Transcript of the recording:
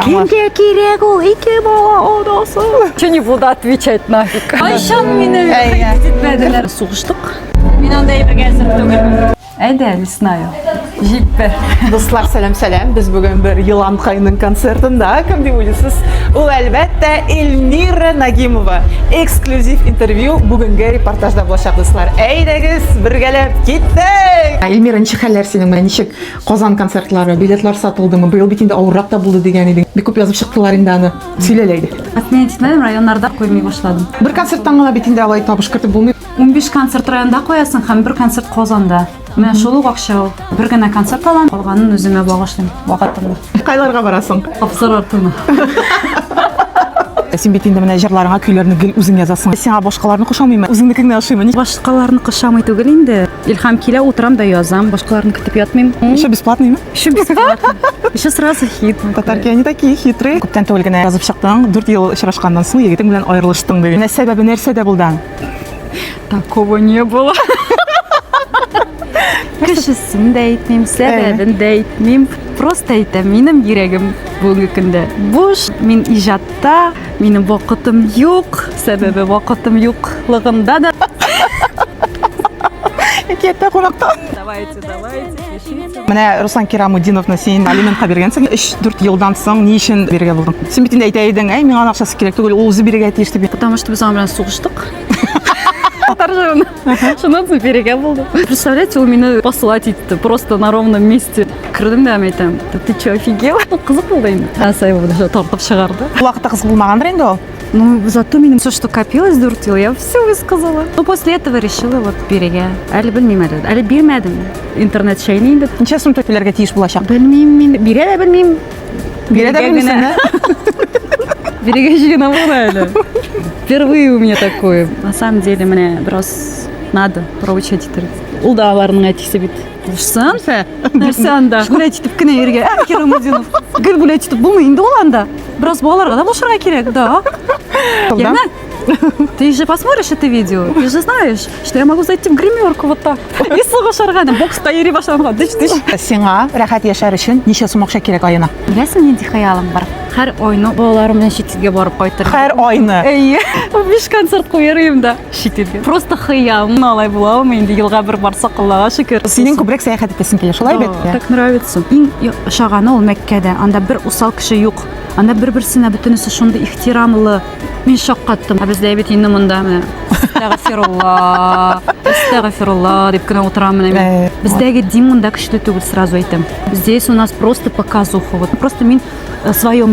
Кімге керек ол ике бала одасы. Че не буду отвечать нафиг. Айшан мені кетпеділер. Суғыштық. Мен андай бір кәсір түгілмін. Әйдә, не знаю. Жиппер. Достар, сәлем. Біз бүгін бір Йылан Қайының концертында. Кім деп ойлайсыз? Ол әлбәттә Эльмира Нагимова. Эксклюзив интервью бүгінгі репортажда болашақ достар. Әйдәгіз, біргелеп кеттік! Эльмира, ничек хәлләр синең? Ничек Казан концертлары, билетлар сатылдымы? Быел бит инде авыррак та булды дигән идең. Бик күп язып чыктылар инде аны. Сөйләләйди. Мен әйтмәдем, районнарда қоймай башладым. Бір концерттан гына бит инде алай табыш кертеп булмый. 15 концерт районда қоясың, һәм бір концерт Казанда. Мен шул ук акча ул. Бер генә концерт алам, калганын үземә багышлыйм вакытымда. Кайларга барасың? Абзар артына. Син бит инде менә җырларыңа, көйләрне гел үзең язасың. Сиңа башкаларны кушамыймы? Үзеңнекеңне ашыймы? Башкаларны кышамый түгел инде. Илһам килә, утырам да язам, башкаларны көтеп ятмыйм. Еще бесплатныймы? Еще бесплатно. Еще сразу хит. Татарки они такие хитрые. Күптән түгел генә язып чыктың, 4 ел очрашканнан соң егетең белән аерылыштың диген. Менә сәбәбе нәрсәдә булды? Такого не было. Кешесен дә әйтмим, сәбәбен дә әйтмим. Просто әйтәм, минем йөрәгем бүгенге көндә буш. Мин иҗатта, минем вакытым юк, сәбәбе вакытым юклыгында да. Китә кунакта. Давайте, пишите. Менә Руслан Кирамуддиновны син алиментка биргәнсең, 3-4 елдан соң ни өчен биргә булдың? Син бит инде әйтә идең, миңа акчасы кирәк түгел, ул үзе бирергә тиеш дип. Потому что без белән сугыштык. Торжевно. Шуннан соң бирергә булды. Представляете, он меня посылать итте, просто на ровном месте. Кірдім дә әйтәм, ты чё, офигел? Қызық болды инде. Асаева даже тартып шығарды. Вакытта кыз булмагандыр инде ул. Ну, зато минем все, что копилось, дуртил, я все высказала. Ну, после этого решила вот бирегә. Әле белмим әле бирмәдем. Интернет шәйни инде. Ничә сум төләргә тиеш булачак? Белмим мин, бирә дә белмим. Бирә дә белмисең, Бирегә җыйнамын әле. Впервые у меня такое. На самом деле, мне biraz надо проучать иттереп. Ул да аларның әтисе бит. Дурсан? Дурсан да. Бүләт итеп кенә йөргә. Кирамуддинов. Гел бүләт итеп булмый инде ул анда. Biraz балаларга да булышырга кирәк, да. Яна? Ты же посмотришь это видео, ты же знаешь, что я могу зайти в гримерку вот так. И сугышырга, бокска йөри башлаганга. Дич. Сиңа рәхәт яшәр өчен ничә сум акча кирәк аена? Беләсең, нинди хаялым бар? Һәр айны балаларым белән чит илгә барып кайтырга. Һәр айны. Әйе. 5 концерт куярым да чит илгә. Просто хаялым алай буламы инде елга бер барсак, Аллага шөкер. Синең күбрәк сәяхәт итәсең килә, шулай бит? Так нравится. Иң шаганы ул Мәккәдә. Анда бер усал кеше юк. Анда бер-берсенә бөтенесе шундый ихтирамлы. Мин шаккаттым. Бездә бит инде монда менә Астагфирулла дип кенә утырам менә. Бездәге дин монда көчле түгел, сразу әйтәм. Здесь у нас просто показуха. Вот просто мин свое